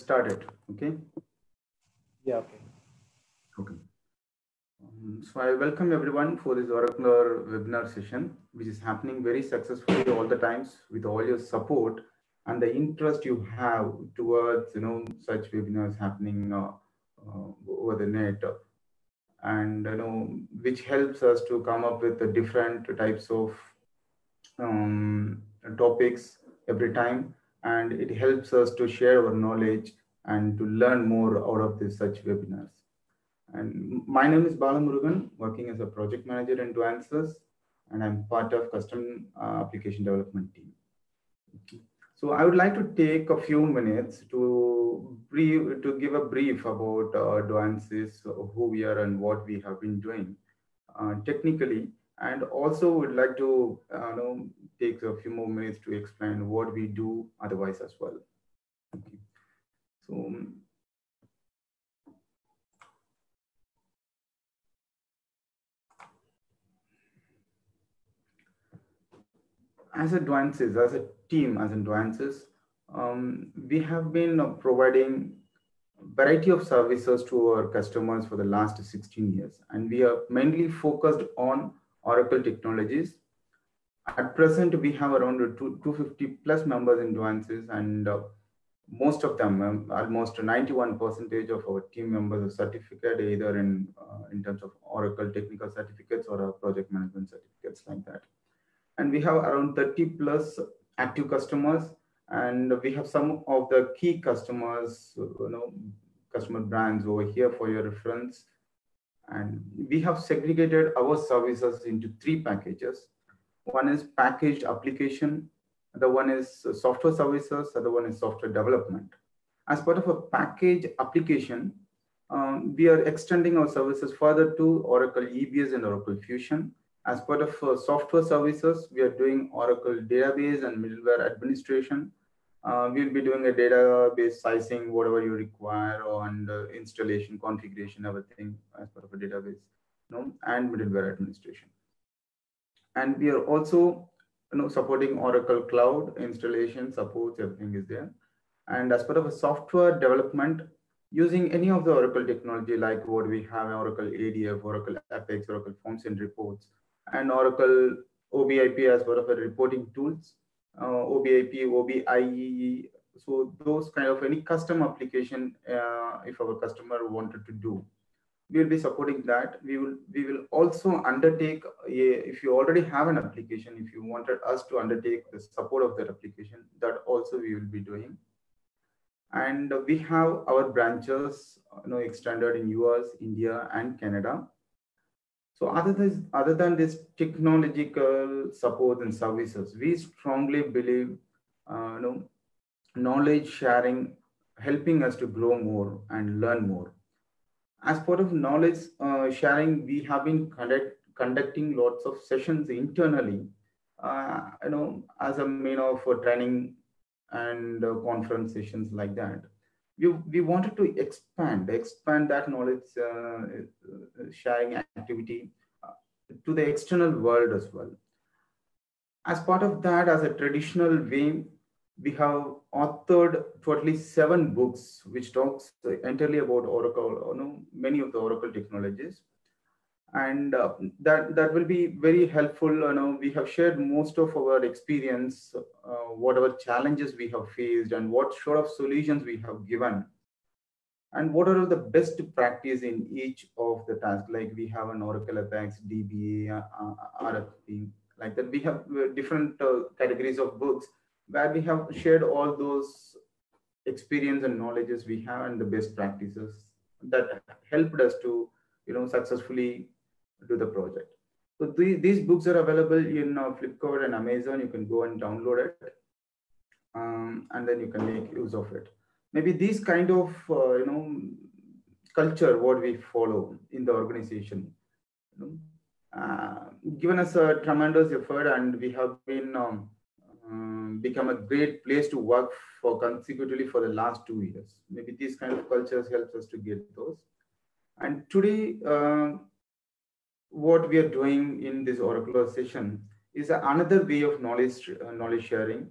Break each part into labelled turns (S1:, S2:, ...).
S1: start it. Okay.
S2: Yeah, okay.
S1: Okay. So I welcome everyone for this Oracle webinar session, which is happening very successfully all the times with all your support and the interest you have towards such webinars happening over the net, and which helps us to come up with the different types of topics every time, and it helps us to share our knowledge and to learn more out of this such webinars. And my name is Balamurugan, working as a project manager in Answers, and I'm part of custom application development team. So I would like to take a few minutes to give a brief about Answers, who we are and what we have been doing technically, and also would like to take a few more minutes to explain what we do otherwise as well. Okay. So as a team, as Advances, we have been providing variety of services to our customers for the last 16 years, and we are mainly focused on Oracle technologies. At present, we have around 250 plus members in Advances, and most of them, almost 91% of our team members are certificate either in terms of Oracle technical certificates or project management certificates like that. And we have around 30 plus active customers, and we have some of the key customers, customer brands over here for your reference. And we have segregated our services into three packages. One is packaged application, the one is software services, the other one is software development. As part of a package application, we are extending our services further to Oracle EBS and Oracle Fusion. As part of software services, we are doing Oracle database and middleware administration. We'll be doing a database sizing, whatever you require, and installation, configuration, everything as part of a database, and middleware administration. And we are also supporting Oracle Cloud installation, supports, everything is there. And as part of a software development, using any of the Oracle technology, like what we have, Oracle ADF, Oracle Apex, Oracle Forms and Reports, and Oracle OBIP as part of a reporting tools, OBIP, OBIEE. So those kind of any custom application, if our customer wanted to do, we will be supporting that. We will also undertake, if you already have an application, if you wanted us to undertake the support of that application, that also we will be doing. And we have our branches extended in US, India, and Canada. So other than this technological support and services, we strongly believe knowledge sharing, helping us to grow more and learn more. As part of knowledge sharing, we have been conducting lots of sessions internally, as a mean of training and conference sessions like that. We wanted to expand that knowledge sharing activity to the external world as well. As part of that, as a traditional way, we have authored totally 7 books, which talks entirely about Oracle, many of the Oracle technologies. And that will be very helpful. We have shared most of our experience, whatever challenges we have faced, and what sort of solutions we have given, and what are the best practice in each of the tasks. Like we have an Oracle Apex, DBA, RFP, like that. We have different categories of books where we have shared all those experience and knowledges we have and the best practices that helped us to successfully do the project. So these books are available in Flipkart and Amazon. You can go and download it, and then you can make use of it. Maybe this kind of culture what we follow in the organization, given us a tremendous effort, and we have been become a great place to work for consecutively for the last 2 years. Maybe these kind of cultures helps us to get those. And today, what we are doing in this Oracle session is another way of knowledge sharing.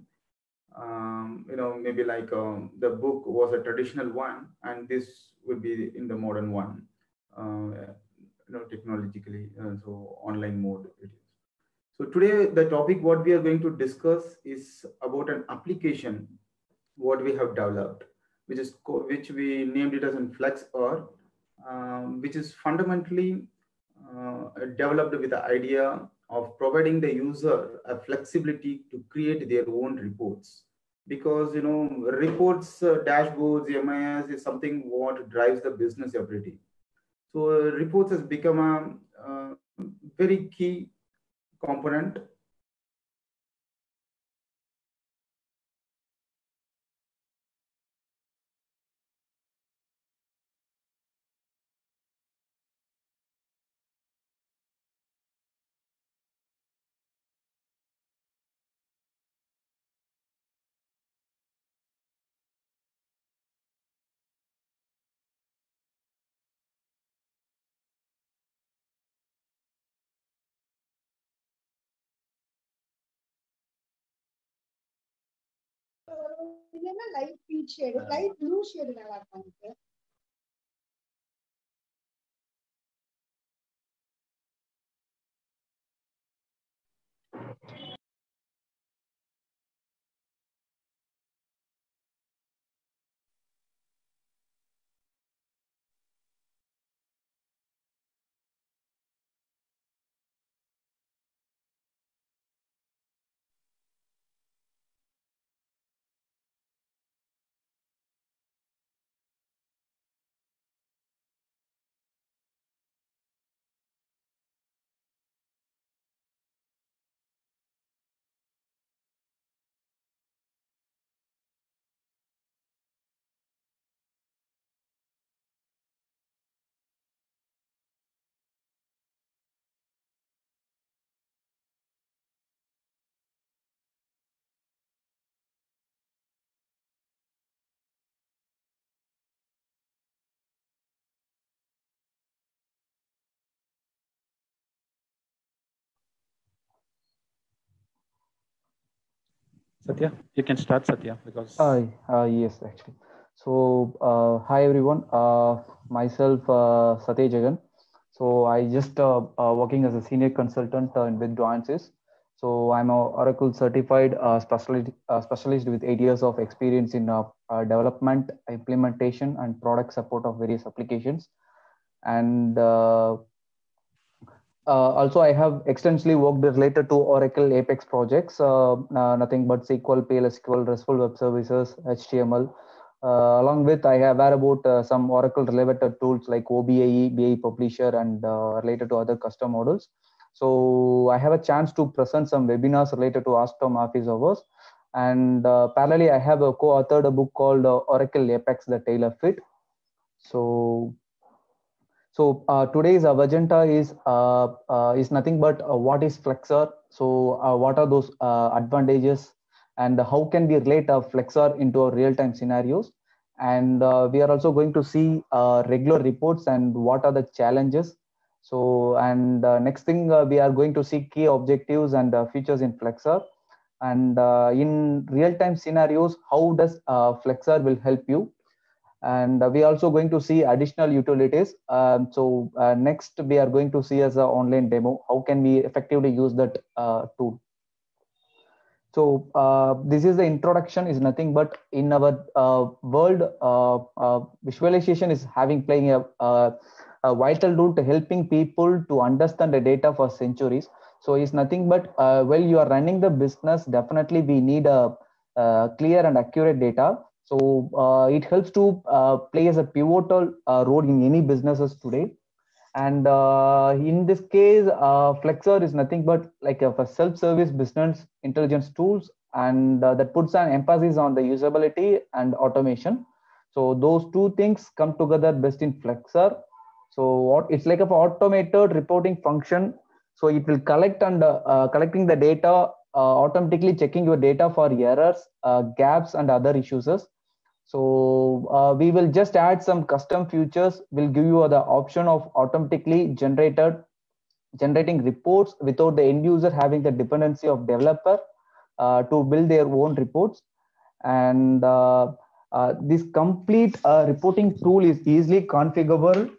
S1: Maybe like the book was a traditional one, and this would be in the modern one, technologically, so online mode it is. So today the topic what we are going to discuss is about an application what we have developed, which we named it as in Flex or, which is fundamentally developed with the idea of providing the user a flexibility to create their own reports. Because reports, dashboards, MIS is something what drives the business every day. So reports has become a very key component.
S3: இல்லைன்னா light beach shade light blue shade நல்லா இருக்கும் எனக்கு.
S2: Satya, you can start, Satya, because
S4: yes, actually. So, hi everyone. Myself, Satya Jagan. So, I just working as a senior consultant with Duances. So, I'm a Oracle certified specialist with 8 years of experience in development, implementation, and product support of various applications. And also, I have extensively worked related to Oracle Apex projects, nothing but SQL, PLSQL, RESTful Web Services, HTML. Along with, I have aware about some Oracle related tools like OBAE, BAE Publisher, and related to other custom models. So I have a chance to present some webinars related to Ask Tom Office Hours. And parallelly, I have co-authored a book called Oracle Apex, the Tailor Fit. So today's agenda is nothing but what is Flexor. So what are those advantages, and how can we relate a Flexor into our real-time scenarios? And we are also going to see regular reports and what are the challenges. So and next thing we are going to see key objectives and features in Flexor. And in real-time scenarios, how does Flexor will help you? And we are also going to see additional utilities. So next we are going to see as an online demo, how can we effectively use that tool. So this is the introduction, is nothing but in our world, visualization is playing a vital role to helping people to understand the data for centuries. So it's nothing but while you are running the business, definitely we need a clear and accurate data. So it helps to play as a pivotal role in any businesses today. And in this case, Flexor is nothing but like a self-service business intelligence tools, and that puts an emphasis on the usability and automation. So those two things come together best in Flexor. So what it's like an automated reporting function. So it will collect and collecting the data, automatically checking your data for errors, gaps, and other issues. So we will just add some custom features. We'll give you the option of automatically generating reports without the end user having the dependency of developer to build their own reports. And this complete reporting tool is easily configurable,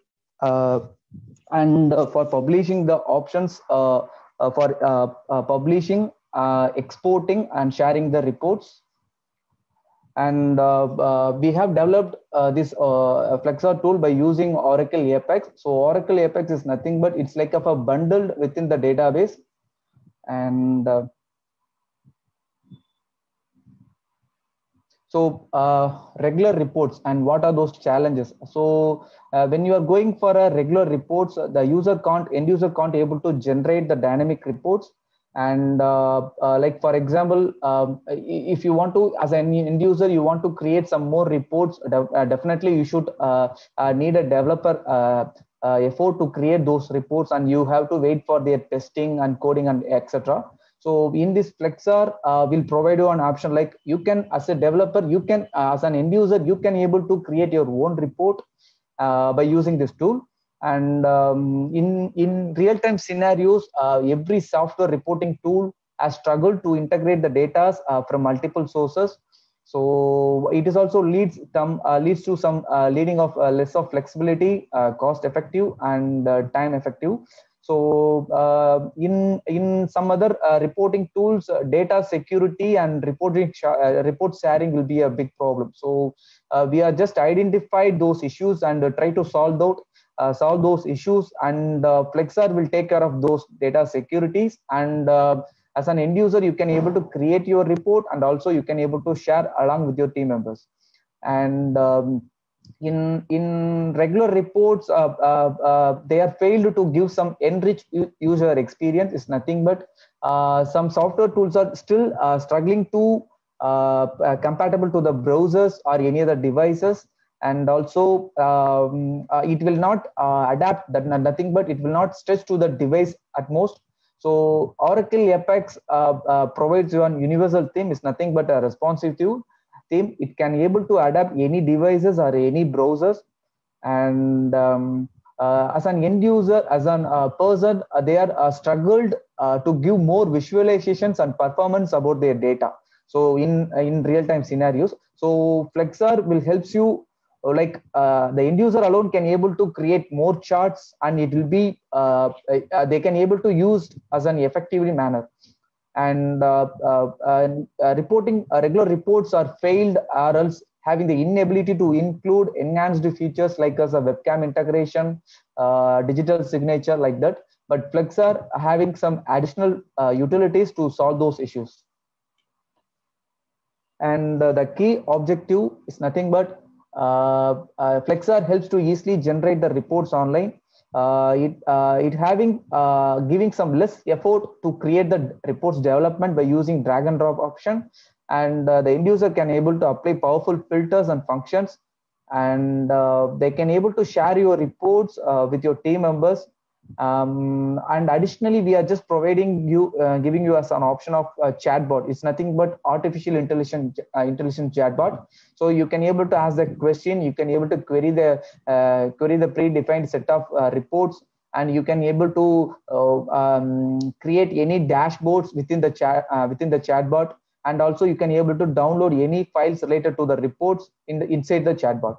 S4: and for publishing the options for publishing, exporting, and sharing the reports. And we have developed this Flexar tool by using Oracle Apex. So Oracle Apex is nothing but it's like a bundled within the database. And so regular reports and what are those challenges? So when you are going for a regular reports, the end user can't able to generate the dynamic reports. And like for example, if you want to, as an end user, you want to create some more reports, definitely you should need a developer effort to create those reports, and you have to wait for their testing and coding and etc. So in this Flexar, will provide you an option like you can, as a developer, you can, as an end user, you can able to create your own report by using this tool. And in real-time scenarios, every software reporting tool has struggled to integrate the data from multiple sources. So it is also leads to some leading of less of flexibility, cost effective, and time effective. So in some other reporting tools, data security and report sharing will be a big problem. So we are just identified those issues and try to solve those issues, and Flexar will take care of those data securities. And as an end user, you can able to create your report, and also you can able to share along with your team members. And in regular reports, they are failed to give some enriched user experience. Is nothing but some software tools are still struggling to compatible to the browsers or any other devices. And also it will not adapt, that nothing but it will not stretch to the device at most. So Oracle Apex provides you an universal theme. Is nothing but a responsive theme. It can able to adapt any devices or any browsers. And as an end user, as a person, they are struggled to give more visualizations and performance about their data. So in real-time scenarios, so Flexar will helps you, like the end user alone can able to create more charts, and it will be they can able to use as an effectively manner. And reporting regular reports are failed, or else having the inability to include enhanced features like as a webcam integration, digital signature, like that. But Flexar having some additional utilities to solve those issues. And the key objective is nothing but Flexar helps to easily generate the reports online. It having giving some less effort to create the reports development by using drag and drop option. And the end user can able to apply powerful filters and functions, and they can able to share your reports with your team members. And additionally, we are just providing you, giving you as an option of a chatbot. It's nothing but artificial intelligence chatbot. So you can able to ask the question, you can able to query the predefined set of reports, and you can able to create any dashboards within the chatbot. And also you can able to download any files related to the reports inside the chatbot.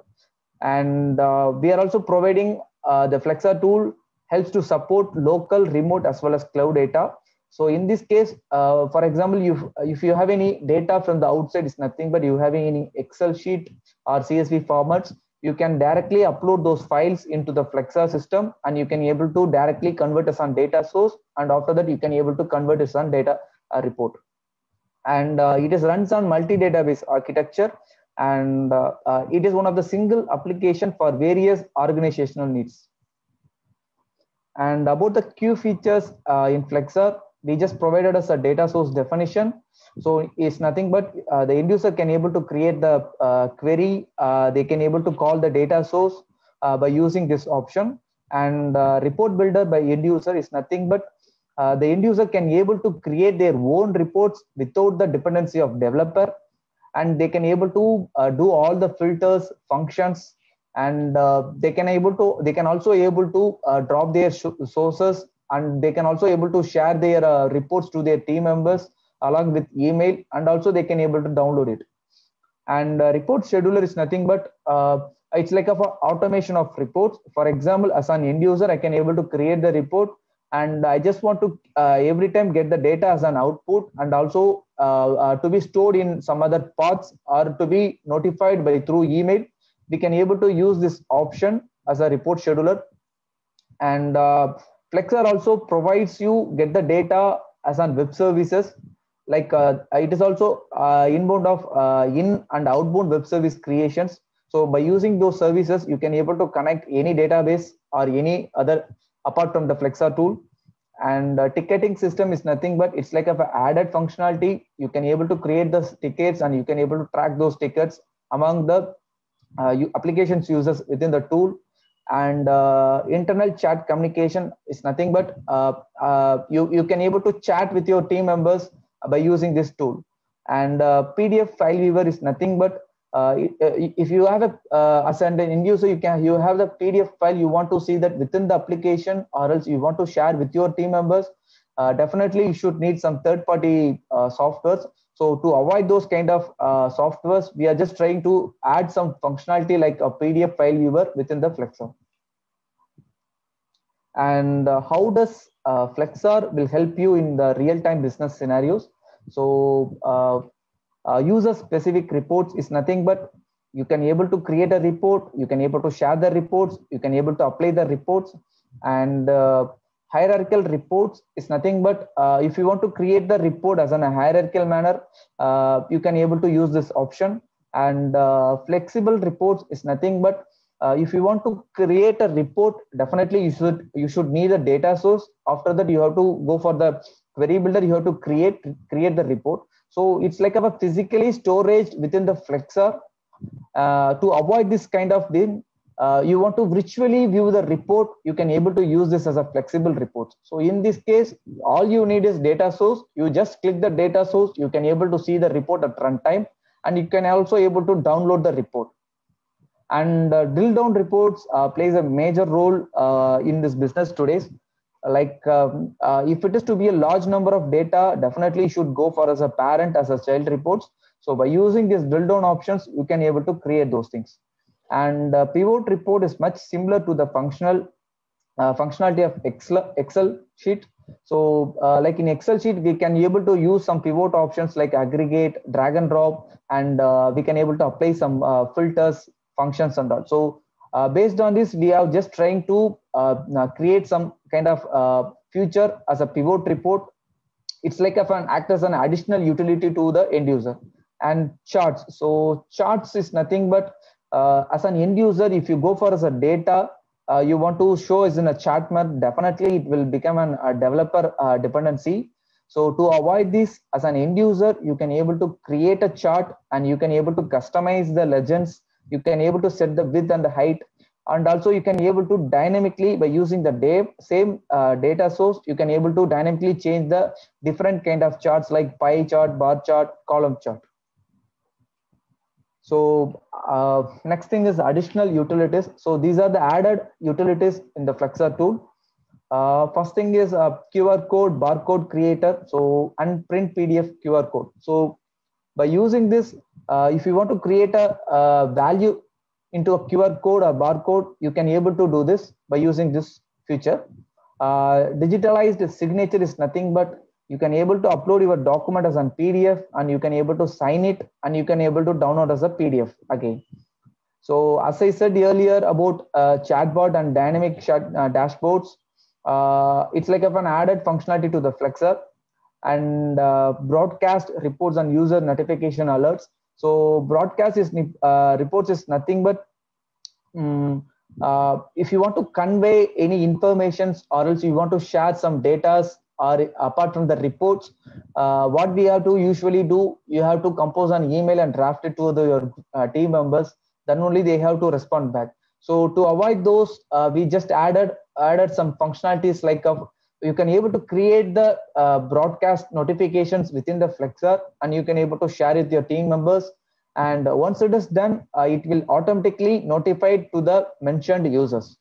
S4: And we are also providing the Flexar tool helps to support local, remote, as well as cloud data. So in this case, for example, if you have any data from the outside, it's nothing but you having any Excel sheet or CSV formats, you can directly upload those files into the Flexar system, and you can able to directly convert as on data source. And after that, you can able to convert as on data report. And it is runs on multi-database architecture, and it is one of the single application for various organizational needs. And about the Q features in Flexar, we just provided us a data source definition. So it's nothing but the end user can able to create the query. They can able to call the data source by using this option. And report builder by end user is nothing but the end user can able to create their own reports without the dependency of developer. And they can able to do all the filters, functions, and they can also able to drop their sources, and they can also able to share their reports to their team members along with email, and also they can able to download it. And report scheduler is nothing but it's like a automation of reports. For example, as an end user, I can able to create the report, and I just want to every time get the data as an output, and also to be stored in some other paths or to be notified by through email. We can able to use this option as a report scheduler. And Flexer also provides you get the data as on web services. Like it is also inbound of in and outbound web service creations. So by using those services, you can able to connect any database or any other apart from the Flexer tool. And ticketing system is nothing but it's like a added functionality. You can able to create the tickets, and you can able to track those tickets among the applications users within the tool. And internal chat communication is nothing but you can able to chat with your team members by using this tool. And PDF file viewer is nothing but if you have a as an end user, you have the PDF file, you want to see that within the application, or else you want to share with your team members. Definitely you should need some third-party softwares. So to avoid those kind of softwares, we are just trying to add some functionality like a PDF file viewer within the Flexer. And how does Flexer will help you in the real-time business scenarios? So user-specific reports is nothing but you can able to create a report, you can able to share the reports, you can able to apply the reports. And hierarchical reports is nothing but if you want to create the report as in a hierarchical manner, you can able to use this option. And flexible reports is nothing but if you want to create a report, definitely you should need a data source. After that, you have to go for the query builder, you have to create the report. So it's like a physically storage within the Flexer. To avoid this kind of thing, you want to virtually view the report, you can able to use this as a flexible report. So in this case, all you need is data source. You just click the data source, you can able to see the report at runtime, and you can also able to download the report. And drill down reports plays a major role in this business today. Like if it is to be a large number of data, definitely you should go for as a parent as a child reports. So by using these drill down options, you can able to create those things. And pivot report is much similar to the functionality of Excel sheet. So like in Excel sheet, we can able to use some pivot options like aggregate, drag and drop, and we can able to apply some filters, functions and all. So based on this, we are just trying to create some kind of feature as a pivot report. It's like an act as an additional utility to the end user. And charts. So charts is nothing but as an end user, if you go for as a data, you want to show as in a chart map, definitely it will become a developer dependency. So to avoid this, as an end user, you can able to create a chart, and you can able to customize the legends. You can able to set the width and the height, and also you can able to dynamically, by using the same data source, you can able to dynamically change the different kind of charts like pie chart, bar chart, column chart. So next thing is additional utilities. So these are the added utilities in the Flexer tool. First thing is QR code, barcode creator. So unprint PDF QR code. So by using this, if you want to create a value into a QR code or barcode, you can able to do this by using this feature. Digitalized signature is nothing but you can able to upload your document as an PDF, and you can able to sign it, and you can able to download as a PDF again. So as I said earlier about chatbot and dynamic dashboards, it's like an added functionality to the Flexer. And broadcast reports and user notification alerts. So broadcast is reports is nothing but if you want to convey any informations, or else you want to share some data, or apart from the reports, what we have to usually do, you have to compose an email and draft it to your team members. Then only they have to respond back. So to avoid those, we just added some functionalities like you can able to create the broadcast notifications within the Flexer, and you can able to share it with your team members. And once it is done, it will automatically notify to the mentioned users.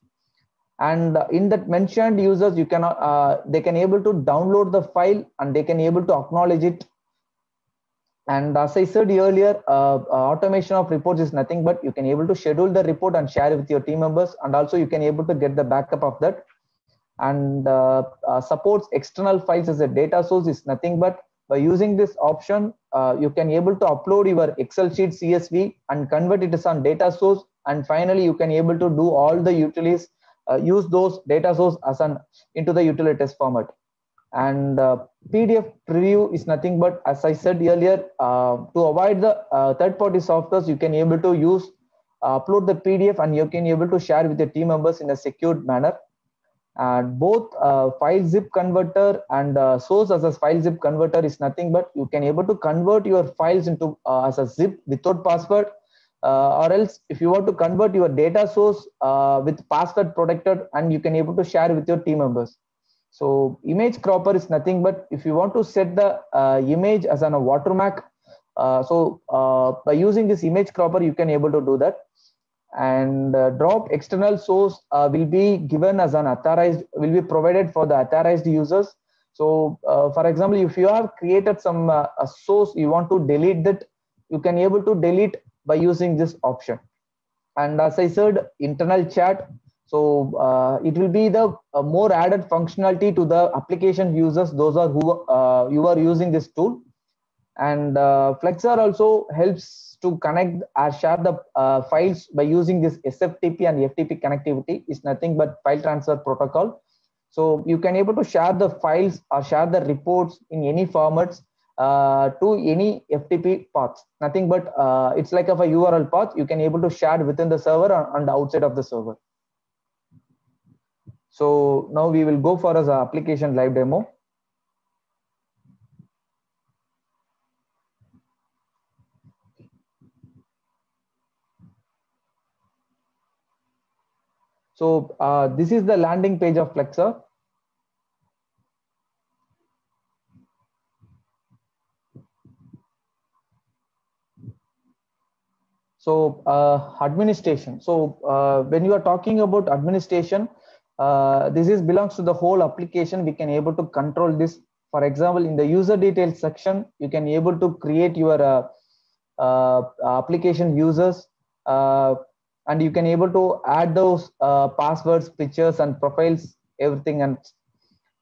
S4: And in that mentioned users, you can they can able to download the file, and they can able to acknowledge it. And as I said earlier, automation of reports is nothing but you can able to schedule the report and share it with your team members, and also you can able to get the backup of that. And supports external files as a data source is nothing but by using this option, you can able to upload your Excel sheet CSV and convert it as on data source. And finally, you can able to do all the utilities, use those data source as an into the utilities format. And PDF preview is nothing but, as I said earlier, to avoid the third-party softwares, you can able to use upload the PDF and you can able to share with your team members in a secured manner. And both file zip converter and source as a file zip converter is nothing but you can able to convert your files into as a zip without password, or else if you want to convert your data source with password protected, and you can able to share with your team members. So image cropper is nothing but if you want to set the image as a watermark, by using this image cropper you can able to do that. And drop external source will be given as an authorized, will be provided for the authorized users. So for example, if you have created some a source, you want to delete that, you can able to delete by using this option. And as I said, internal chat, so it will be the more added functionality to the application users, those are who you are using this tool. And Flexar also helps to connect or share the files by using this SFTP and FTP connectivity is nothing but file transfer protocol. So you can able to share the files or share the reports in any formats to any FTP paths. Nothing but it's like of a URL path you can able to share within the server and outside of the server. So now we will go for as an application live demo. So this is the landing page of Flexar. So administration. So when you are talking about administration, this is belongs to the whole application. We can able to control this. For example, in the user details section, you can able to create your application users, and you can able to add those passwords, pictures, and profiles, everything.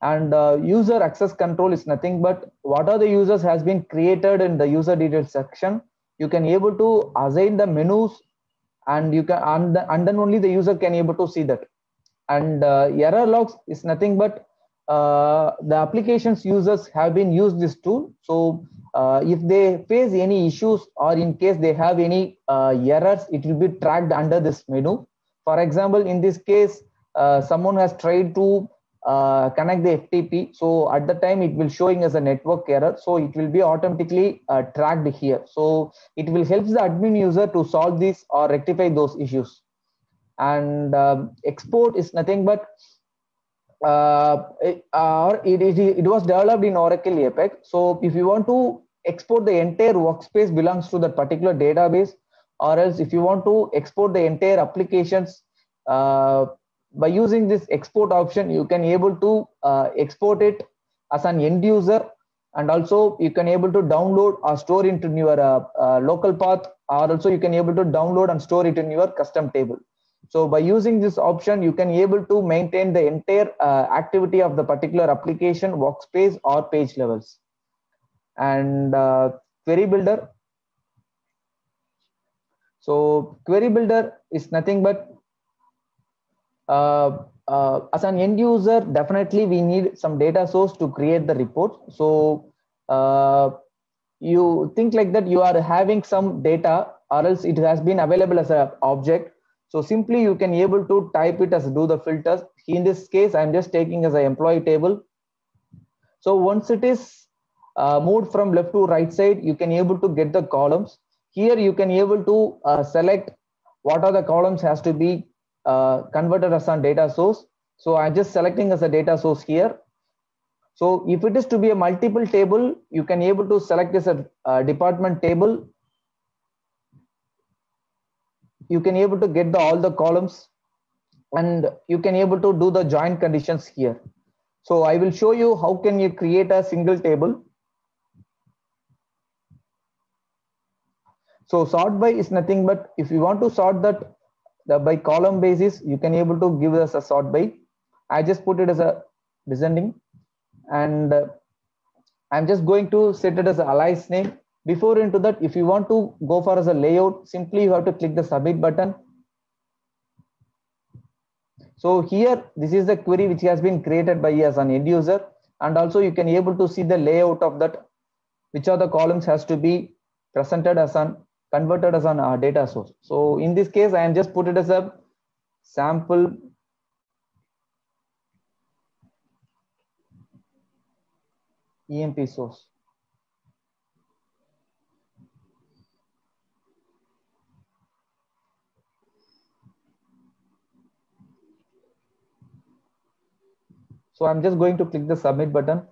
S4: And user access control is nothing but what are the users has been created in the user details section. You can able to assign the menus, and you can and then only the user can able to see that. And error logs is nothing but the application's users have been used this tool. So if they face any issues or in case they have any errors, it will be tracked under this menu. For example, in this case, someone has tried to connect the FTP. So at the time it will showing as a network error. So it will be automatically tracked here. So it will help the admin user to solve this or rectify those issues. And export is nothing but it was developed in Oracle Apex. So if you want to export the entire workspace belongs to that particular database, or else if you want to export the entire applications by using this export option, you can able to export it as an end user, and also you can able to download or store into your local path, or also you can able to download and store it in your custom table. So by using this option, you can able to maintain the entire activity of the particular application, workspace, or page levels. And query builder. So query builder is nothing but as an end user, definitely we need some data source to create the report. So you think like that you are having some data, or else it has been available as an object. So simply you can able to type it as do the filters. In this case, I'm just taking as an employee table. So once it is moved from left to right side, you can able to get the columns. Here you can able to select what are the columns has to be converted as a data source. So I'm just selecting as a data source here. So if it is to be a multiple table, you can able to select as a department table. You can able to get all the columns, and you can able to do the join conditions here. So I will show you how can you create a single table. So sort by is nothing but if you want to sort that by column basis, you can able to give us a sort by. I just put it as a descending, and I'm just going to set it as a alias name. Before into that, if you want to go for as a layout, simply you have to click the submit button. So here, this is the query which has been created by us an end user, and also you can able to see the layout of that, which are the columns has to be presented as an converted as an data source. So in this case, I am just put it as a sample EMP source. So I'm just going to click the submit button.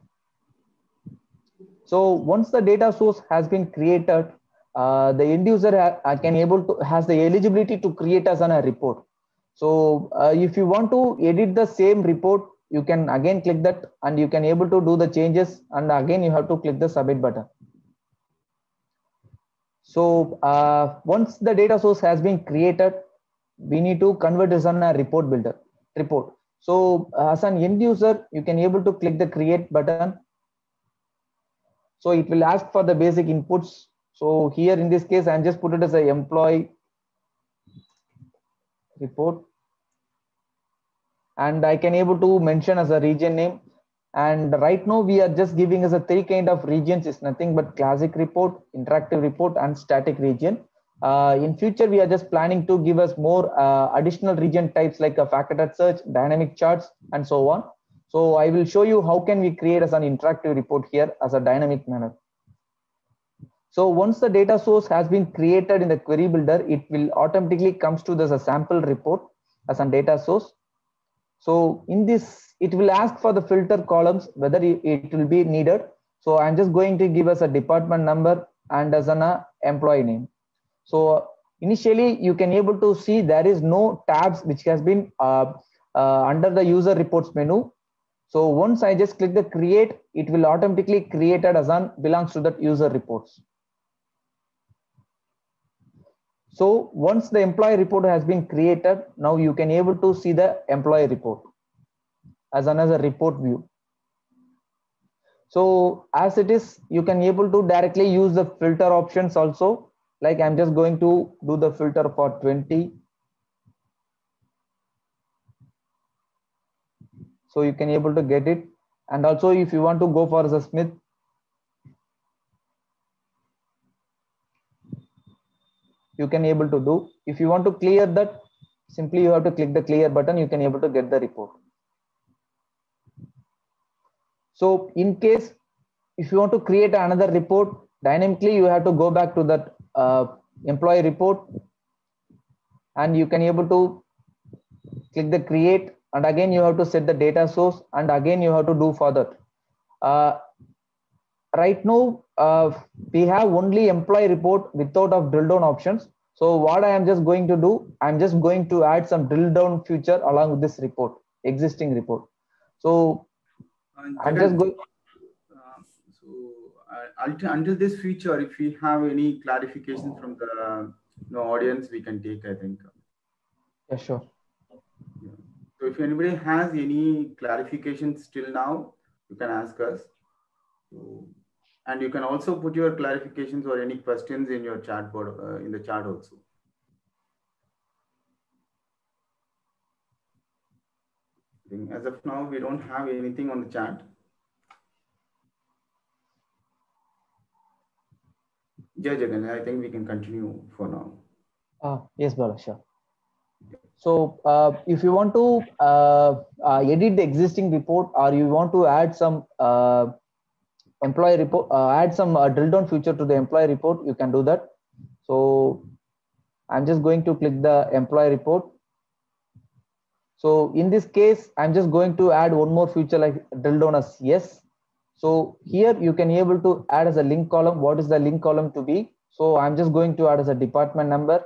S4: So once the data source has been created, the end user can able to has the eligibility to create as a report. So if you want to edit the same report, you can again click that and you can able to do the changes, and again you have to click the submit button. So once the data source has been created, we need to convert this on a report builder report. So as an end user, you can able to click the create button. So it will ask for the basic inputs. So here in this case, I'm just put it as a employee report, and I can able to mention as a region name. And right now we are just giving us a 3 kind of regions is nothing but classic report, interactive report, and static region. In future, we are just planning to give us more additional region types like a faceted search, dynamic charts, and so on. So I will show you how can we create as an interactive report here as a dynamic manner. So once the data source has been created in the query builder, it will automatically comes to this a sample report as a data source. So in this, it will ask for the filter columns, whether it will be needed. So I'm just going to give us a department number and as an employee name. So initially you can able to see there is no tabs which has been under the user reports menu. So once I just click the create, it will automatically created as an belongs to that user reports. So once the employee report has been created, now you can able to see the employee report as another report view. So as it is, you can able to directly use the filter options also. Like I'm just going to do the filter for 20. So you can able to get it. And also if you want to go for the Smith, you can able to do. If you want to clear that, simply you have to click the clear button, you can able to get the report. So in case, if you want to create another report dynamically, you have to go back to that employee report, and you can able to click the create, and again you have to set the data source, and again you have to do further. Right now we have only employee report without of drill down options. So what I am just going to do, I'm just going to add some drill down feature along with this report, existing report. So I'm just going.
S1: Until this feature, if we have any clarifications from the audience, we can take, I think.
S4: Yeah, sure.
S1: Yeah. So if anybody has any clarifications till now, you can ask us. So, and you can also put your clarifications or any questions in your chat board, in the chat also. I think as of now, we don't have anything on the chat. Yeah, Jagan, I think we can continue for now.
S4: Yes, Bala, sure. So if you want to edit the existing report, or you want to add some employee report, add some drill down feature to the employee report, you can do that. So I'm just going to click the employee report. So in this case, I'm just going to add one more feature like drill down as yes. So here you can able to add as a link column. What is the link column to be? So I'm just going to add as a department number.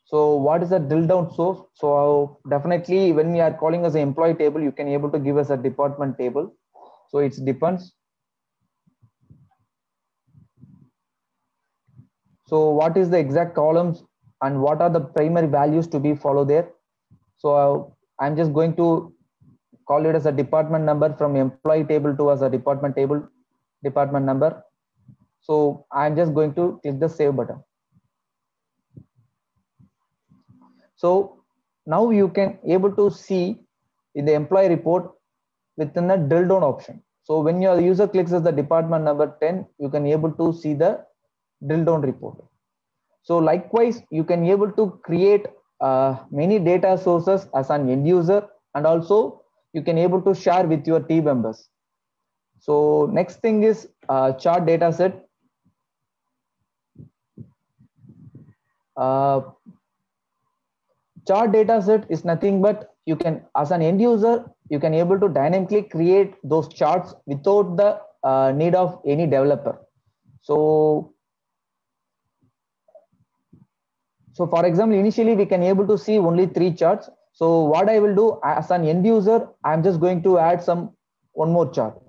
S4: So what is the drill down source? So definitely when we are calling as an employee table, you can able to give us a department table. So it depends. So what is the exact columns and what are the primary values to be followed there? So I'm just going to call it as a department number from employee table to as a department table, department number. So I'm just going to click the save button. So now you can able to see in the employee report within the drill down option. So when your user clicks as the department number 10, you can able to see the drill down report. So likewise, you can able to create many data sources as an end user, and also you can able to share with your team members. So next thing is chart data set. Chart data set is nothing but you can, as an end user, you can able to dynamically create those charts without the need of any developer. So for example, initially we can able to see only 3 charts. So what I will do as an end user, I'm just going to add one more chart.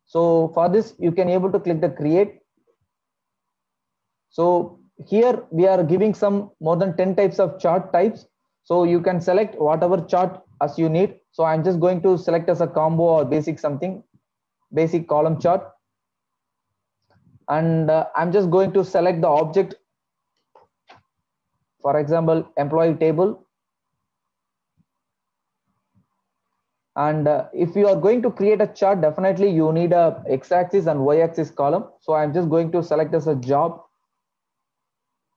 S4: So for this, you can able to click the create. So here we are giving some more than 10 types of chart types. So you can select whatever chart as you need. So I'm just going to select as a combo or basic something, basic column chart. And I'm just going to select the object. For example, employee table. And if you are going to create a chart, definitely you need a x-axis and y-axis column. So I'm just going to select as a job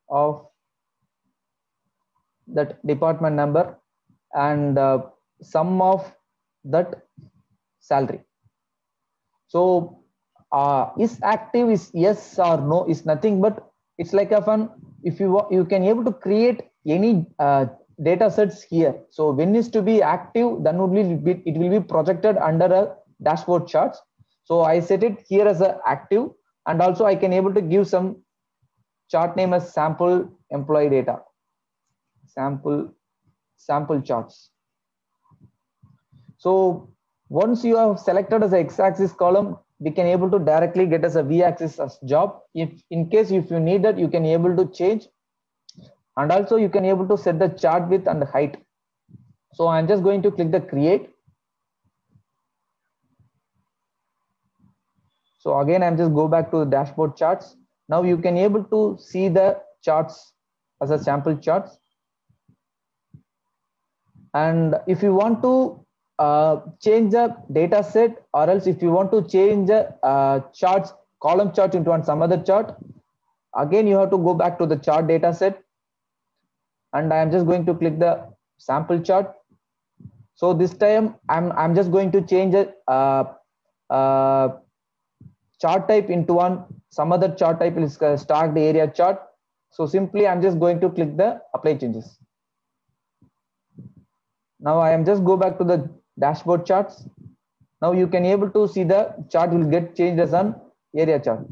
S4: of that department number and sum of that salary. So is active is yes or no is nothing but it's like a fun. If you can able to create any data sets here. So when is to be active, then it will be projected under a dashboard charts. So I set it here as a active, and also I can able to give some chart name as sample employee data, sample charts. So once you have selected as a x-axis column, we can able to directly get as a v-axis as job. If in case if you need that, you can able to change, and also you can able to set the chart width and the height. So I'm just going to click the create. So again, I'm just go back to the dashboard charts. Now you can able to see the charts as a sample charts. And if you want to change the data set, or else if you want to change the charts, column chart into some other chart, again you have to go back to the chart data set. And I am just going to click the sample chart. So this time I'm just going to change it chart type into some other chart type is stacked area chart. So simply I'm just going to click the apply changes. Now I am just go back to the dashboard charts. Now you can able to see the chart will get changed as an area chart.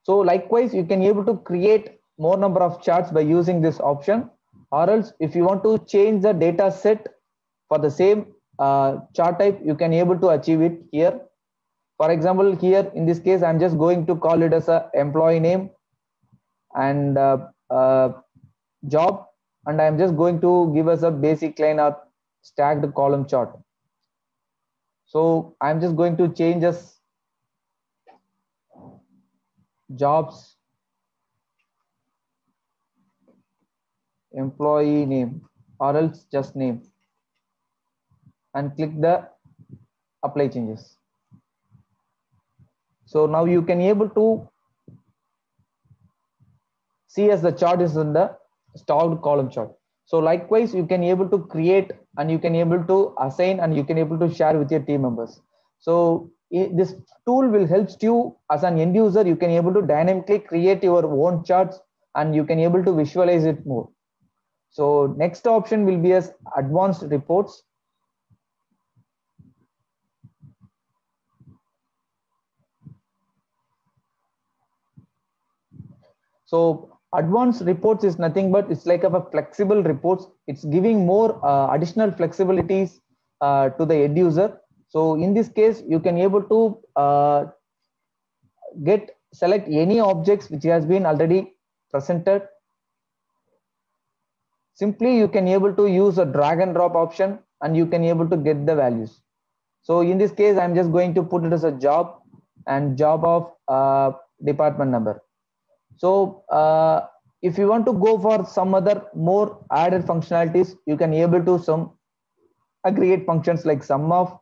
S4: So likewise, you can able to create more number of charts by using this option, or else if you want to change the data set for the same chart type, you can able to achieve it here. For example, here in this case, I'm just going to call it as a employee name and job, and I'm just going to give us a basic line or stacked column chart. So I'm just going to change as jobs employee name, or else just name, and click the apply changes. So now you can able to see as the chart is in the stalled column chart. So likewise, you can able to create, and you can able to assign, and you can able to share with your team members. So this tool will help you as an end user. You can able to dynamically create your own charts, and you can able to visualize it more. So next option will be as advanced reports. So advanced reports is nothing but it's like a flexible reports. It's giving more additional flexibilities to the end user. So in this case, you can able to select any objects which has been already presented. Simply you can able to use a drag and drop option and you can able to get the values. So in this case, I'm just going to put it as a job and job of department number. So if you want to go for some other more added functionalities, you can able to some aggregate functions like sum of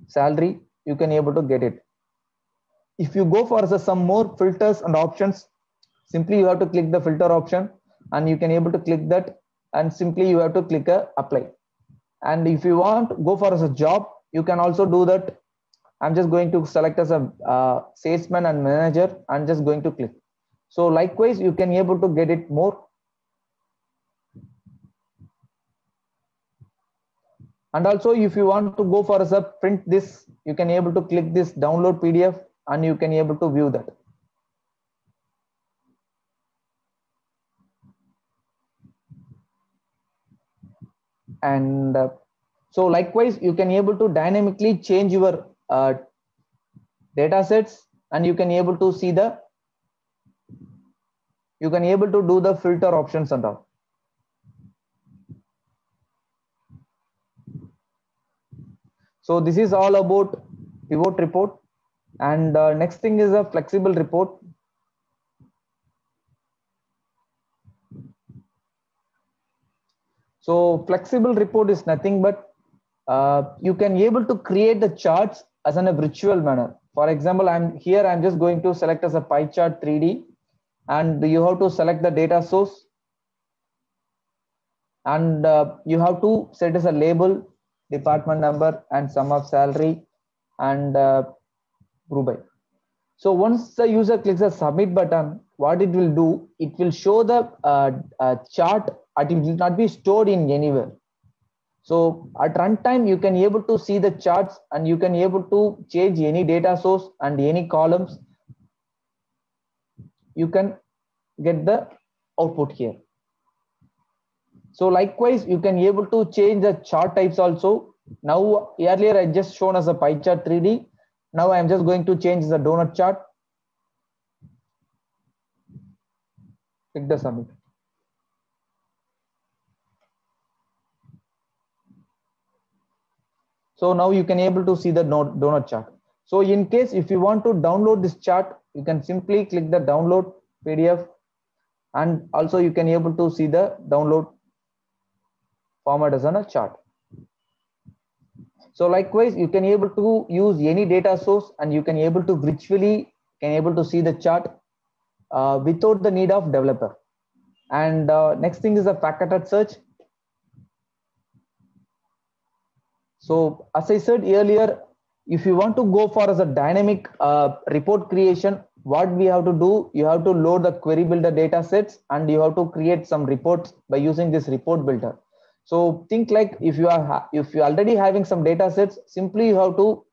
S4: salary, you can able to get it. If you go for some more filters and options, simply you have to click the filter option and you can able to click that and simply you have to click apply. And if you want to go for as a job, you can also do that. I'm just going to select as a salesman and manager and just going to click. So likewise, you can able to get it more. And also if you want to go for as a print this, you can able to click this download PDF and you can able to view that. And so likewise, you can able to dynamically change your data sets and you can able to see you can able to do the filter options and all. So this is all about pivot report. And next thing is a flexible report. So flexible report is nothing but you can able to create the charts as in a virtual manner. For example, I'm just going to select as a pie chart 3D and you have to select the data source and you have to set as a label, department number and sum of salary and group by. So once the user clicks the submit button, what it will do, it will show the chart and it will not be stored in anywhere. So at runtime, you can able to see the charts and you can able to change any data source and any columns. You can get the output here. So likewise, you can able to change the chart types also. Now earlier I just shown as a pie chart 3D. Now I'm just going to change the donut chart. Click the submit. So now you can able to see the donut chart. So in case if you want to download this chart, you can simply click the download PDF and also you can able to see the download format as a chart. So likewise, you can able to use any data source and you can able to virtually able to see the chart without the need of developer. And next thing is a factor search. So as I said earlier, if you want to go for as a dynamic report creation, what we have to do, you have to load the query builder data sets and you have to create some reports by using this report builder. So think like if you are already having some data sets, simply you have to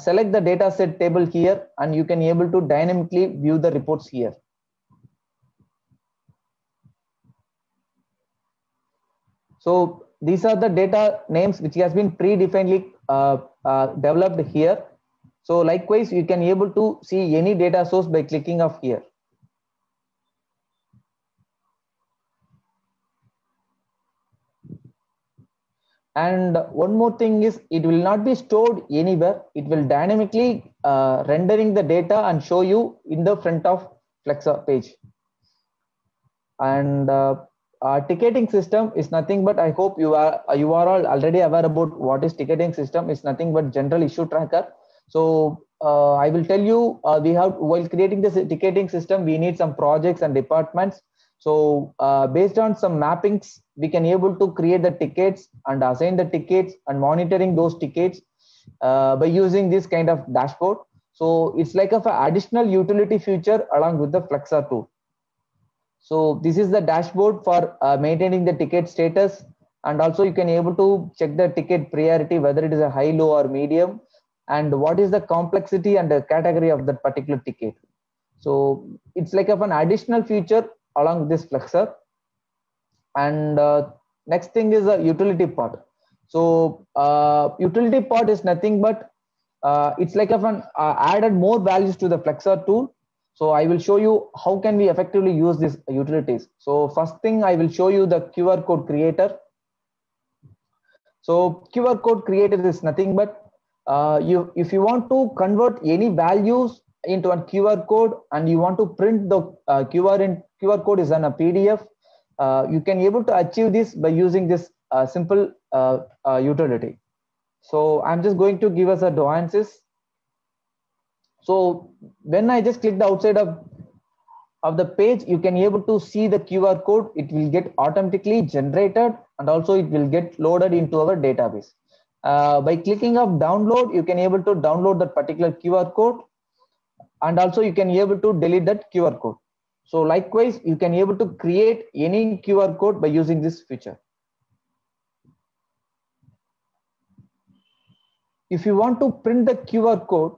S4: select the data set table here and you can able to dynamically view the reports here. So these are the data names which has been predefinedly developed here. So likewise, you can able to see any data source by clicking of here. And one more thing is it will not be stored anywhere. It will dynamically rendering the data and show you in the front of Flexer page. And ticketing system is nothing but, I hope you are all already aware about what is ticketing system. Is nothing but general issue tracker. So I will tell you, while creating this ticketing system, we need some projects and departments. So based on some mappings, we can able to create the tickets and assign the tickets and monitoring those tickets by using this kind of dashboard. So it's like an additional utility feature along with the Flexer tool. So this is the dashboard for maintaining the ticket status, and also you can able to check the ticket priority, whether it is a high, low or medium, and what is the complexity and the category of that particular ticket. So it's like an additional feature along this Flexer. And next thing is the utility part. So utility part is nothing but it's like an added more values to the Flexer tool. So I will show you how can we effectively use these utilities. So first thing, I will show you the QR code creator. So QR code creator is nothing but if you want to convert any values into a QR code and you want to print the QR code is on a PDF, you can able to achieve this by using this simple utility. So I'm just going to give us a nuances. So when I just click the outside of the page, you can able to see the QR code. It will get automatically generated and also it will get loaded into our database. By clicking of download, you can able to download that particular QR code, and also you can able to delete that QR code. So likewise, you can able to create any QR code by using this feature. If you want to print the QR code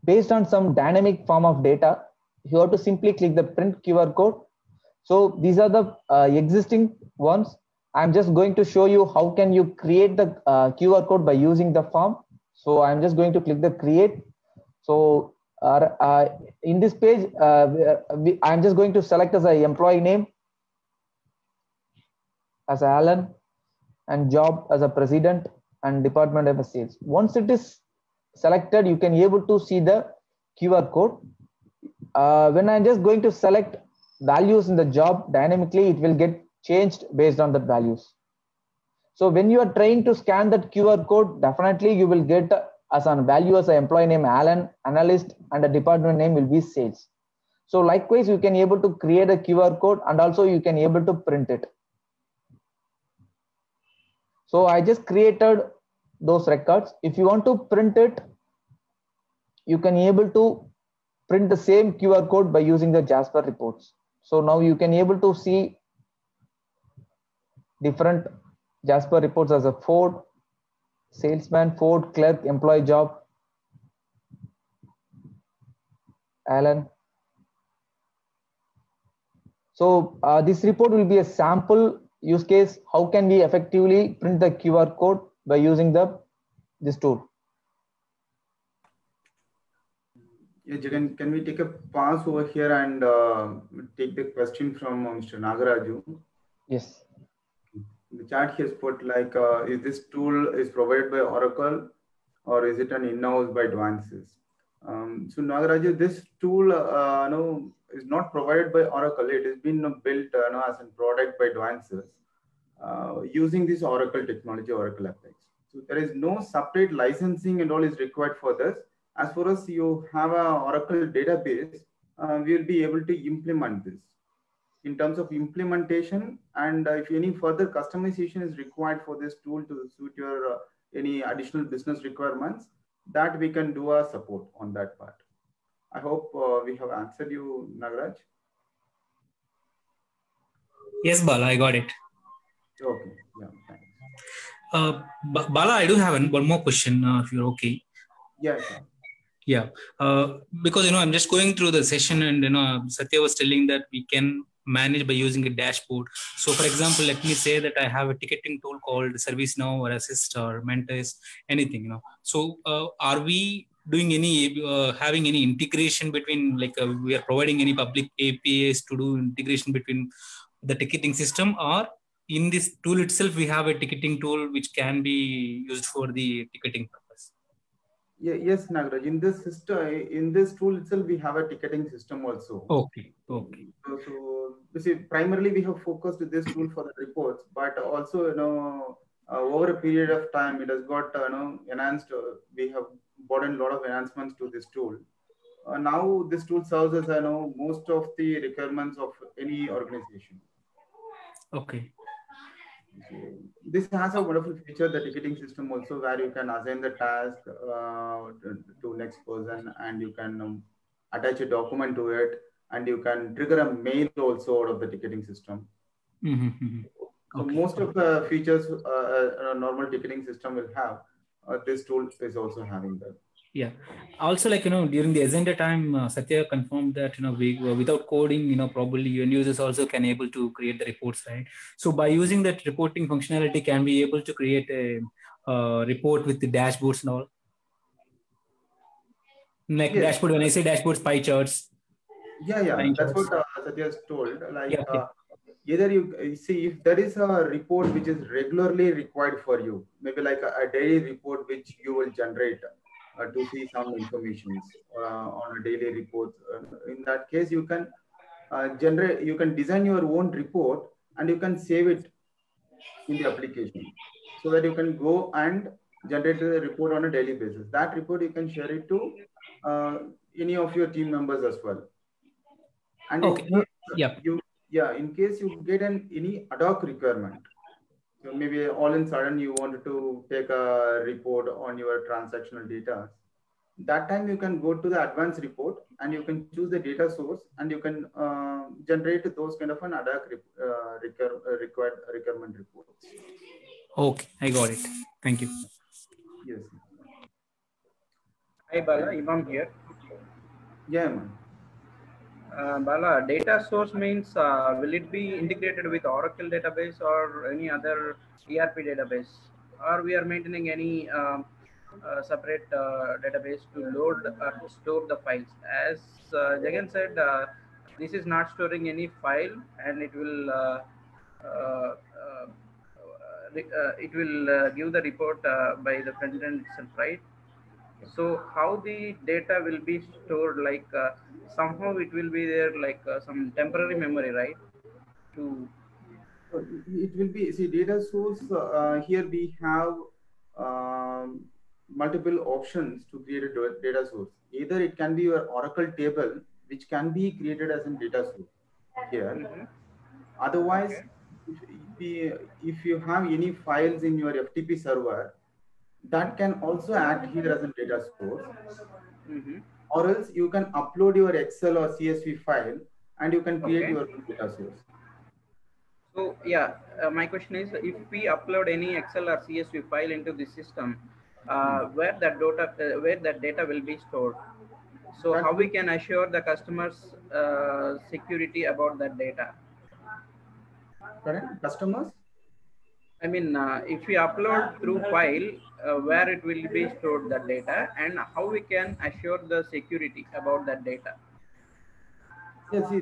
S4: based on some dynamic form of data, you have to simply click the print QR code. So these are the existing ones. I'm just going to show you how can you create the QR code by using the form. So I'm just going to click the create. So in this page, I'm just going to select as an employee name as Alan and job as a president and department of sales. Once it is selected, you can able to see the QR code. When I'm just going to select values in the job, dynamically it will get changed based on the values. So when you are trying to scan that QR code, definitely you will get as a value as an employee name Alan, analyst, and the department name will be sales. So likewise, you can able to create a QR code and also you can able to print it. So I just created those records. If you want to print it, you can able to print the same QR code by using the Jasper reports. So now you can able to see different Jasper reports as a Ford, salesman, Ford, clerk, employee job, Alan. So this report will be a sample use case. How can we effectively print the QR code by using this tool?
S1: Yeah, Jagan, can we take a pause over here and take the question from Mr. Nagaraju?
S4: Yes.
S1: The chat here is put like, is this tool is provided by Oracle or is it an in-house by Advances? So Nagaraju, this tool is not provided by Oracle. It has been built as a product by Advances using this Oracle technology, Oracle Apex. So there is no separate licensing and all is required for this. As far as you have an Oracle database, we will be able to implement this. In terms of implementation, and if any further customization is required for this tool to suit your any additional business requirements, that we can do a support on that part. I hope we have answered you, Nagaraj.
S5: Yes, Bala, I got it.
S1: Okay, yeah, thanks.
S5: Bala, I do have one more question, if you're okay.
S1: Yeah, sure.
S5: Yeah, because I'm just going through the session, and Satya was telling that we can manage by using a dashboard. So, for example, let me say that I have a ticketing tool called ServiceNow or Assist or Mentis, anything. So, are we doing any having any integration between we are providing any public APIs to do integration between the ticketing system, or in this tool itself we have a ticketing tool which can be used for the ticketing purpose?
S1: Yeah, yes, Nagaraj. In this system, in this tool itself, we have a ticketing system also.
S5: Okay.
S1: So see, primarily we have focused this tool for the reports, but also over a period of time, it has got enhanced. We have brought in a lot of enhancements to this tool. Now this tool serves as most of the requirements of any organization.
S5: Okay.
S1: So this has a wonderful feature, the ticketing system also, where you can assign the task to next person, and you can attach a document to it, and you can trigger a mail also out of the ticketing system.
S5: Mm-hmm.
S1: So
S5: Okay.
S1: most of the features a normal ticketing system will have, this tool is also having that.
S5: Yeah. Also, during the agenda time, Satya confirmed that we without coding, probably end users also can able to create the reports, right? So by using that reporting functionality, can we able to create a report with the dashboards and all? Like
S1: Yes.
S5: dashboard, when I say dashboards, pie charts.
S1: Yeah,
S5: Pie
S1: that's
S5: charts.
S1: what Satya has told. Like
S5: Yeah, yeah.
S1: either you see if there is a report which is regularly required for you, maybe like a daily report which you will generate to see some information on a daily report. In that case, you can you can design your own report and you can save it in the application so that you can go and generate a report on a daily basis. That report you can share it to any of your team members as well. And in
S5: Okay.
S1: case
S5: Yeah.
S1: in case you get any ad hoc requirement, so maybe all in sudden you wanted to take a report on your transactional data. That time you can go to the advanced report and you can choose the data source and you can generate those kind of an ad hoc required requirement reports.
S5: Okay, I got it. Thank you.
S1: Yes.
S6: Hi Bala, Imam here.
S1: Yeah, man.
S6: Bala, data source means will it be integrated with Oracle database or any other ERP database, or we are maintaining any separate database to load or store the files? As Jagan said, this is not storing any file, and it will give the report by the president itself, right? So how the data will be stored, like somehow it will be there like some temporary memory, right?
S1: It will be, see, data source, here we have multiple options to create a data source. Either it can be your Oracle table, which can be created as a data source here. Otherwise, if you have any files in your FTP server, that can also act here as a data source. Or else you can upload your Excel or CSV file and you can create your data source.
S6: So yeah, my question is, if we upload any Excel or CSV file into the system, where that data will be stored? So how we can assure the customers security about that data?
S1: Correct? Customers?
S6: I mean, if we upload through file, where it will be stored that data, and how we can assure the security about that data?
S1: Yes, see,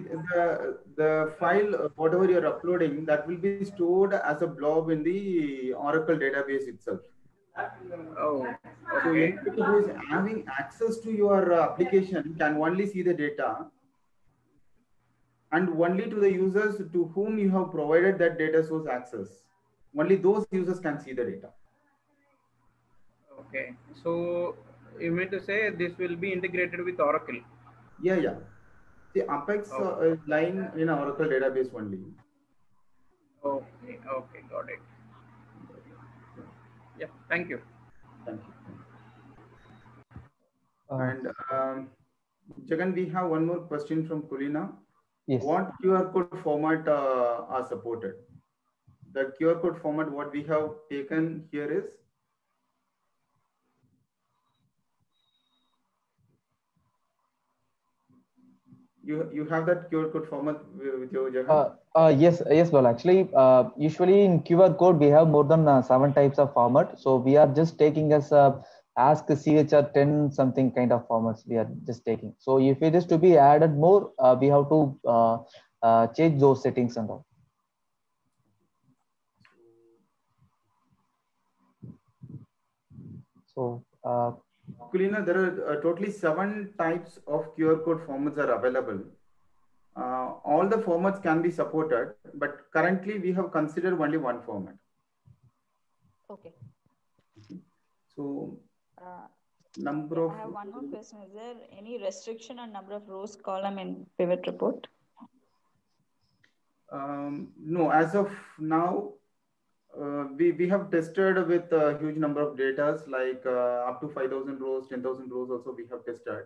S1: the file, whatever you're uploading, that will be stored as a blob in the Oracle database itself.
S6: Oh, okay.
S1: So anybody who is having access to your application can only see the data, and only to the users to whom you have provided that data source access. Only those users can see the data.
S6: Okay, so you mean to say this will be integrated with Oracle?
S1: Yeah. The Apex is lying in Oracle database only.
S6: Okay, got it. Yeah, thank you.
S1: Thank you. And Jagan, we have one more question from Kulina.
S4: Yes.
S1: What QR code format are supported? The QR code format what we have taken here is you have that QR code format with your Jagan?
S4: Yes, well, actually, usually in QR code, we have more than 7 types of format. So we are just taking as ask CHR 10 something kind of formats we are just taking. So if it is to be added more, we have to change those settings and all. So
S1: Kulina, there are totally 7 types of QR code formats are available. All the formats can be supported, but currently we have considered only one format.
S7: Okay.
S1: So,
S7: I
S1: have
S7: one more question. Is there any restriction on number of rows, column in pivot report?
S1: No, as of now, we have tested with a huge number of data, like up to 5,000 rows, 10,000 rows also we have tested.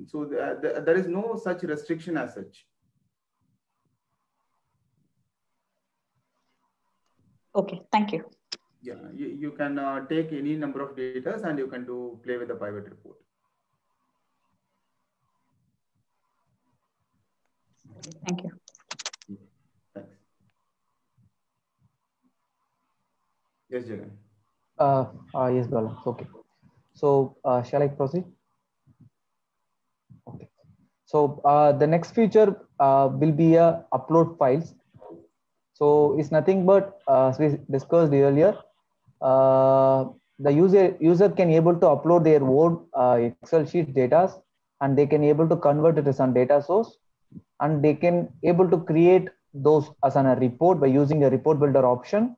S1: So there is no such restriction as such.
S7: Okay, thank you.
S1: Yeah, you can take any number of data and you can play with the pivot report.
S7: Thank you.
S1: Thanks. Yes, Jagan.
S4: Yes, Bala. Okay. So shall I proceed? So the next feature will be a upload files. So it's nothing but as we discussed earlier, the user can able to upload their own Excel sheet data, and they can able to convert it as a data source, and they can able to create those as a report by using a report builder option.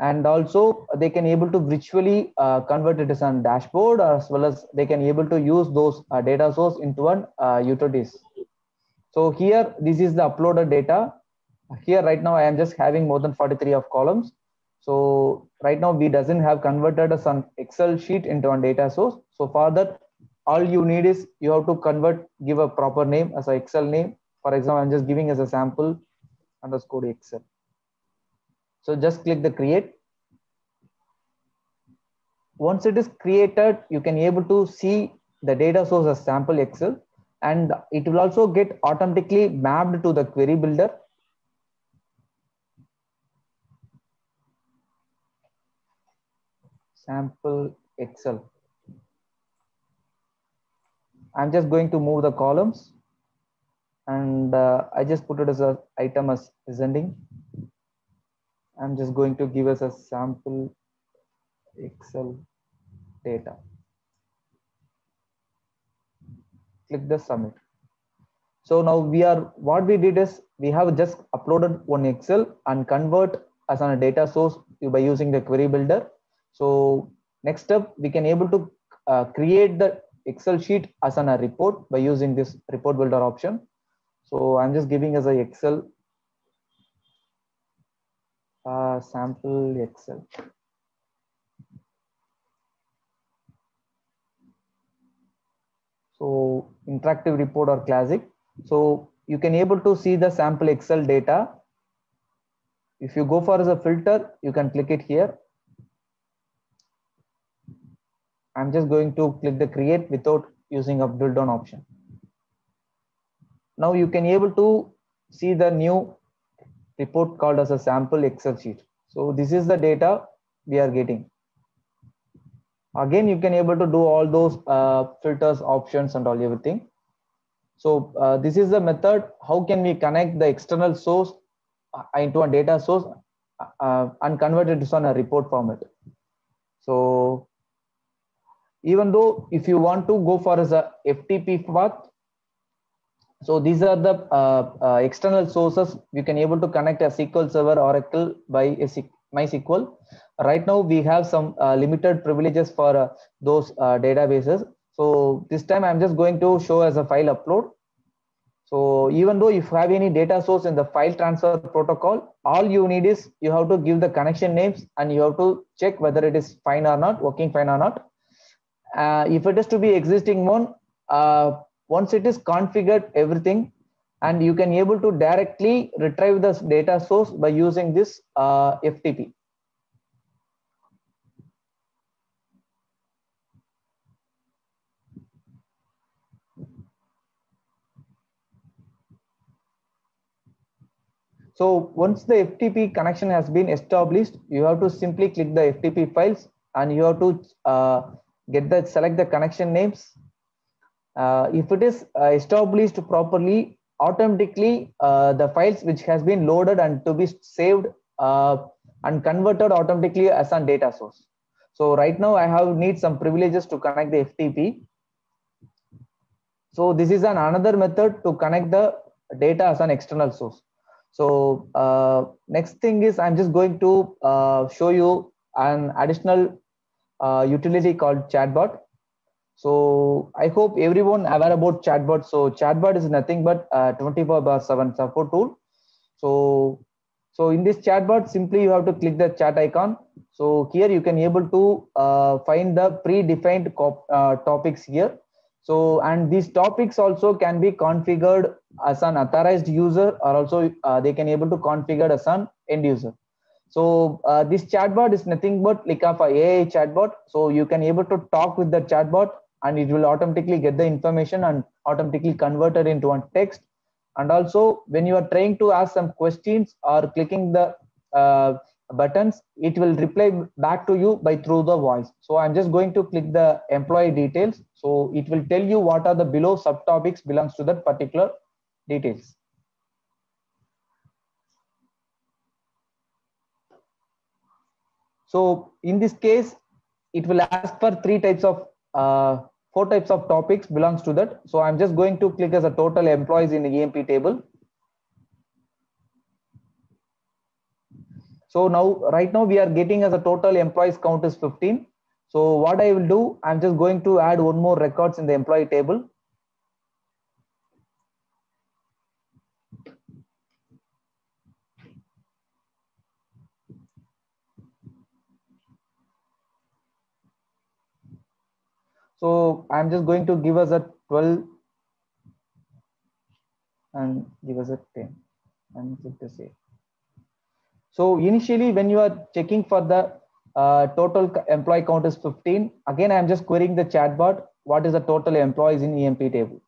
S4: And also they can able to virtually convert it as a dashboard, as well as they can able to use those data source into an utilities. So here, this is the uploaded data. Here right now I am just having more than 43 of columns. So right now we doesn't have converted some Excel sheet into a data source. So for that, all you need is you have to convert, give a proper name as an Excel name. For example, I'm just giving as a sample underscore Excel. So just click the create. Once it is created, you can able to see the data source as sample Excel, and it will also get automatically mapped to the query builder. Sample Excel. I'm just going to move the columns, and I just put it as an item as ascending. I'm just going to give us a sample Excel data. Click the submit. So now what we did is we have just uploaded one Excel and convert as on a data source by using the query builder. So next step, we can able to create the Excel sheet as on a report by using this report builder option. So I'm just giving as a Excel sample Excel. So interactive report or classic. So you can able to see the sample Excel data. If you go for as a filter, you can click it here. I'm just going to click the create without using a build on option. Now you can able to see the new report called as a sample Excel sheet. So this is the data we are getting. Again, you can able to do all those filters, options, and all everything. So this is the method. How can we connect the external source into a data source and convert it to a report format? So even though if you want to go for as a FTP path, so these are the external sources. You can able to connect a SQL Server, Oracle by MySQL. Right now we have some limited privileges for those databases. So this time I'm just going to show as a file upload. So even though if you have any data source in the file transfer protocol, all you need is you have to give the connection names and you have to check whether it is fine or not, working fine or not. If it is to be existing one, once it is configured everything, and you can able to directly retrieve this data source by using this FTP. So once the FTP connection has been established, you have to simply click the FTP files and you have to select the connection names. If it is established properly, automatically the files which has been loaded and to be saved and converted automatically as a data source. So right now I need some privileges to connect the FTP. So this is another method to connect the data as an external source. So next thing is I'm just going to show you an additional utility called chatbot. So I hope everyone aware about chatbot. So chatbot is nothing but 24/7 support tool. So in this chatbot, simply you have to click the chat icon. So here you can able to find the predefined topics here. So, and these topics also can be configured as an authorized user, or also they can able to configure as an end user. So this chatbot is nothing but like a AI chatbot. So you can able to talk with the chatbot and it will automatically get the information and automatically convert it into a text. And also when you are trying to ask some questions or clicking the buttons, it will reply back to you by through the voice. So I'm just going to click the employee details. So it will tell you what are the below subtopics belongs to that particular details. So in this case, it will ask for four types of topics belongs to that. So I'm just going to click as a total employees in the EMP table. So now, right now we are getting as a total employees count is 15. So what I will do, I'm just going to add one more records in the employee table. So I'm just going to give us a 12 and give us a 10 and click the save. So initially when you are checking for the total employee count is 15, again I'm just querying the chatbot, what is the total employees in EMP table.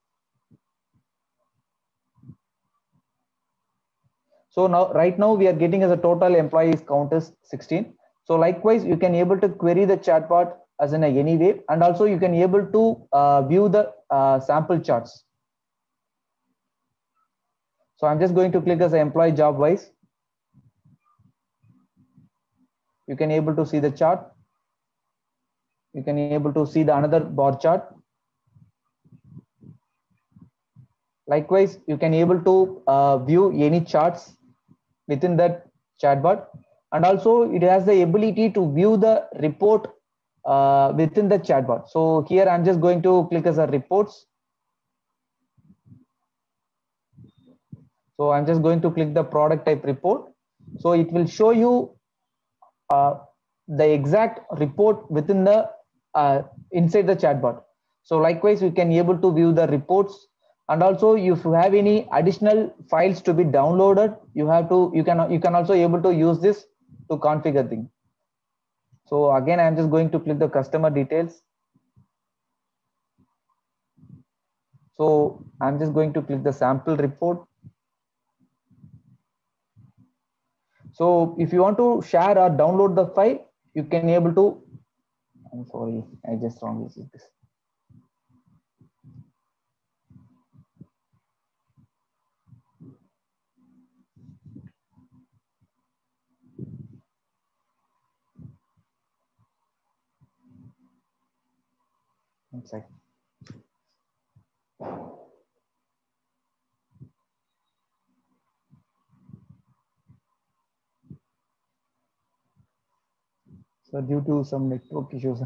S4: So now right now we are getting as a total employees count is 16. So likewise you can able to query the chatbot as in any way, and also you can able to view the sample charts. So I'm just going to click as an employee job wise. You can able to see the chart. You can able to see the another bar chart. Likewise, you can able to view any charts within that chatbot, and also it has the ability to view the report within the chatbot. So here I'm just going to click as a reports. So I'm just going to click the product type report. So it will show you the exact report within the inside the chatbot. So likewise, you can able to view the reports, and also if you have any additional files to be downloaded, you can also able to use this to configure things. So again, I'm just going to click the customer details. So I'm just going to click the sample report. So if you want to share or download the file, you can able to, I'm sorry, I just wrongly did this. One second. So due to some network issues.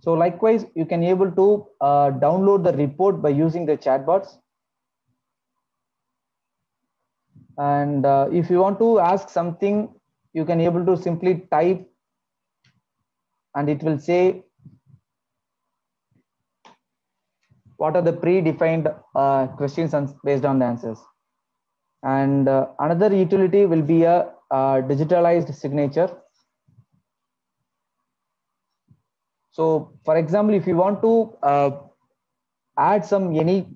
S4: So likewise, you can able to download the report by using the chatbots. And if you want to ask something, you can able to simply type, and it will say what are the predefined questions and based on the answers. And another utility will be a digitalized signature. So for example, if you want to add any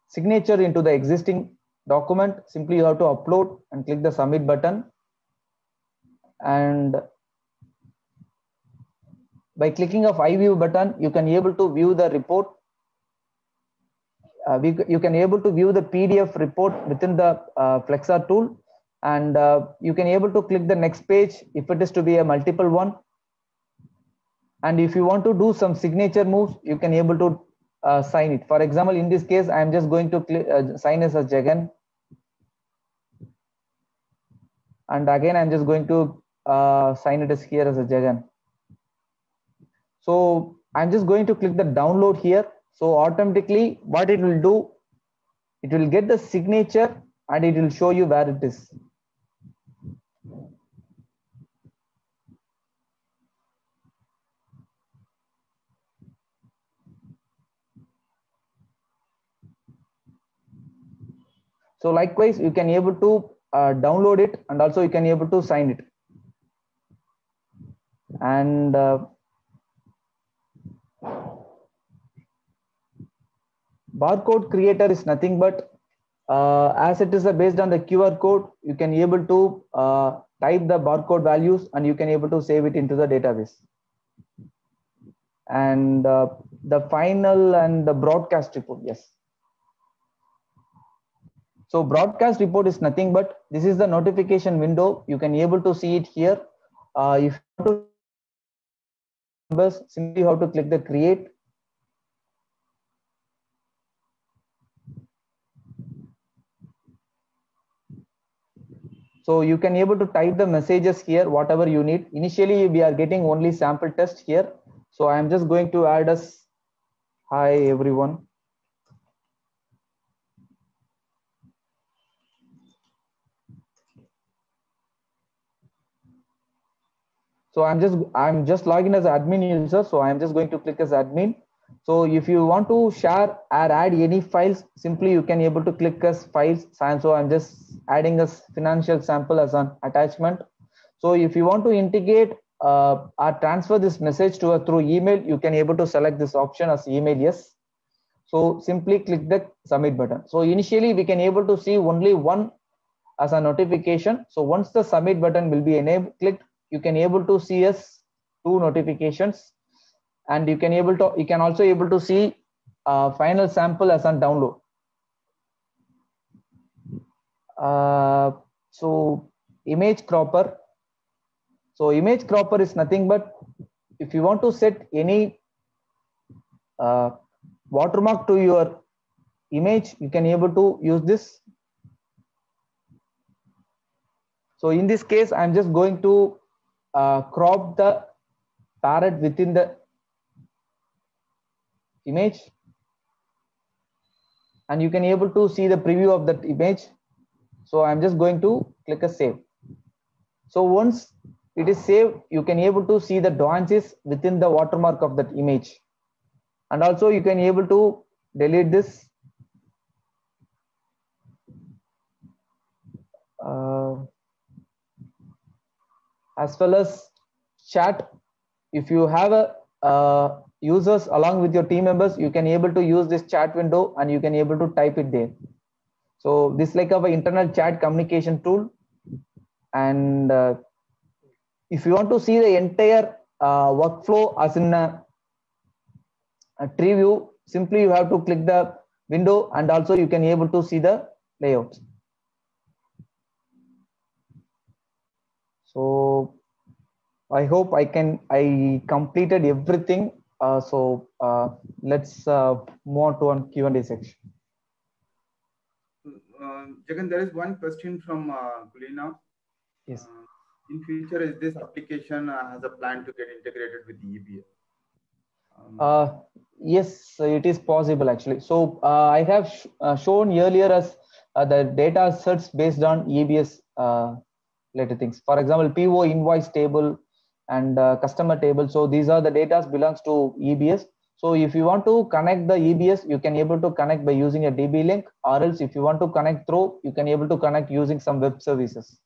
S4: signature into the existing document, simply you have to upload and click the submit button. And by clicking of I view button, you can able to view the report. You can able to view the PDF report within the Flexar tool, and you can able to click the next page if it is to be a multiple one. And if you want to do some signature moves, you can able to sign it. For example, in this case, I'm just going to sign as a Jagan. And again, I'm just going to sign it as here as a Jagan. So I'm just going to click the download here. So automatically what it will do, it will get the signature and it will show you where it is. So likewise, you can able to download it, and also you can able to sign it. And barcode creator is nothing but as it is based on the QR code, you can able to type the barcode values and you can able to save it into the database. And the final and the broadcast report, yes. So broadcast report is nothing but this is the notification window. You can able to see it here. If you want to numbers, simply you have to click the create. So you can able to type the messages here, whatever you need. Initially, we are getting only sample test here. So I am just going to add as hi everyone. So I'm just logging as admin user. So I'm just going to click as admin. So if you want to share or add any files, simply you can able to click as files. And so I'm just adding a financial sample as an attachment. So if you want to integrate or transfer this message to through email, you can able to select this option as email, yes. So simply click the submit button. So initially we can able to see only one as a notification. So once the submit button will be enabled, clicked, you can able to see as 2 notifications, and you can also able to see final sample as on download. So image cropper. So image cropper is nothing but if you want to set any watermark to your image, you can able to use this. So in this case, I'm just going to crop the parrot within the image, and you can able to see the preview of that image. So I'm just going to click a save. So once it is saved, you can able to see the nuances within the watermark of that image, and also you can able to delete this. As well as chat, if you have a users along with your team members, you can able to use this chat window and you can able to type it there. So this like our internal chat communication tool. And if you want to see the entire workflow as in a tree view, simply you have to click the window, and also you can able to see the layout. So I hope I completed everything. Let's move on to one Q&A section.
S1: Jagan, there is one question from Kulina.
S4: Yes.
S1: In future, is this application has a plan to get integrated with EBS?
S4: Yes, it is possible actually. So I have shown earlier as the data sets based on EBS related things. For example, PO invoice table and customer table. So these are the data belongs to EBS. So if you want to connect the EBS, you can able to connect by using a DB link, or else if you want to connect through, you can able to connect using some web services.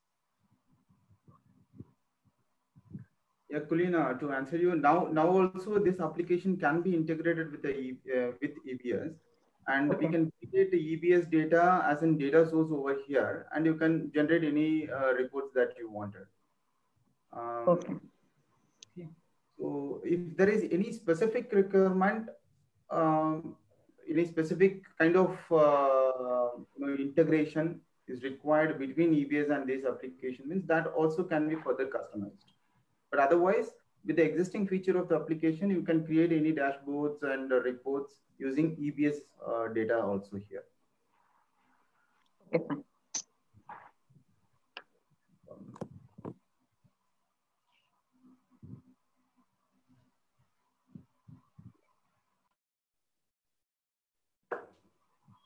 S1: Yeah, Kulina, to answer you now also this application can be integrated with with EBS, and we can create the EBS data as in data source over here, and you can generate any reports that you wanted. So if there is any specific requirement, any specific kind of integration is required between EBS and this application, means that also can be further customized. But otherwise, with the existing feature of the application, you can create any dashboards and reports using EBS data also here.
S7: Okay, fine.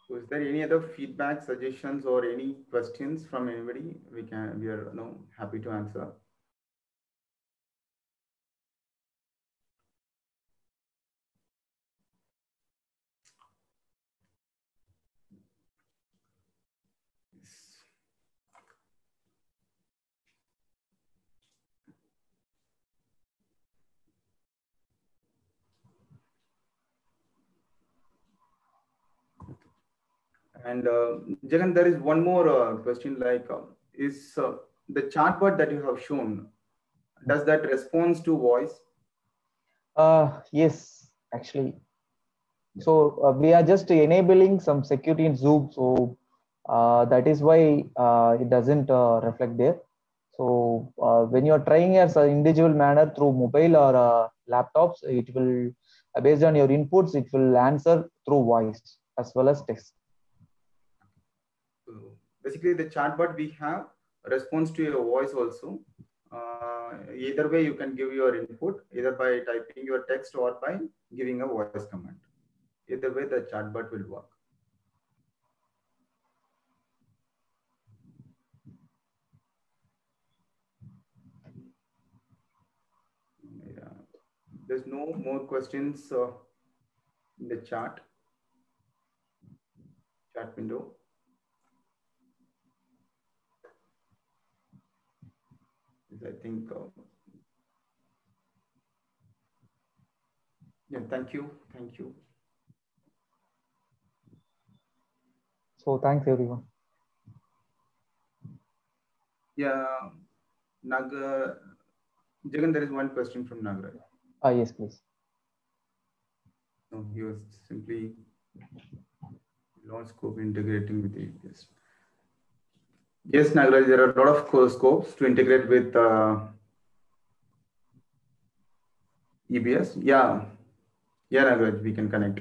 S1: So is there any other feedback, suggestions, or any questions from anybody? We are happy to answer. And Jagan, there is one more question, like, is the chatbot that you have shown, does that respond to voice?
S4: Yes, actually. So we are just enabling some security in Zoom. So that is why it doesn't reflect there. So when you're trying as an individual manner through mobile or laptops, it will, based on your inputs, it will answer through voice as well as text.
S1: So basically, the chatbot we have responds to your voice also. Either way, you can give your input, either by typing your text or by giving a voice command. Either way, the chatbot will work. Yeah. There's no more questions in the chat window. I think, yeah, thank you. Thank you.
S4: So thanks everyone.
S1: Yeah, Jagan, there is one question from Nagaraj.
S4: Yes, please.
S1: No, he was simply launch scope integrating with APS. Yes, Nagaraj, there are a lot of scopes to integrate with EBS. Yeah, Nagaraj, we can connect.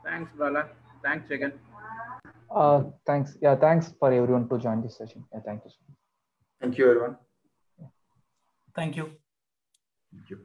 S6: Thanks, Bala. Thanks, Jagan.
S4: Thanks. Yeah, thanks for everyone to join this session. Yeah, thank you.
S1: Thank you, everyone.
S5: Thank you.
S1: Thank you.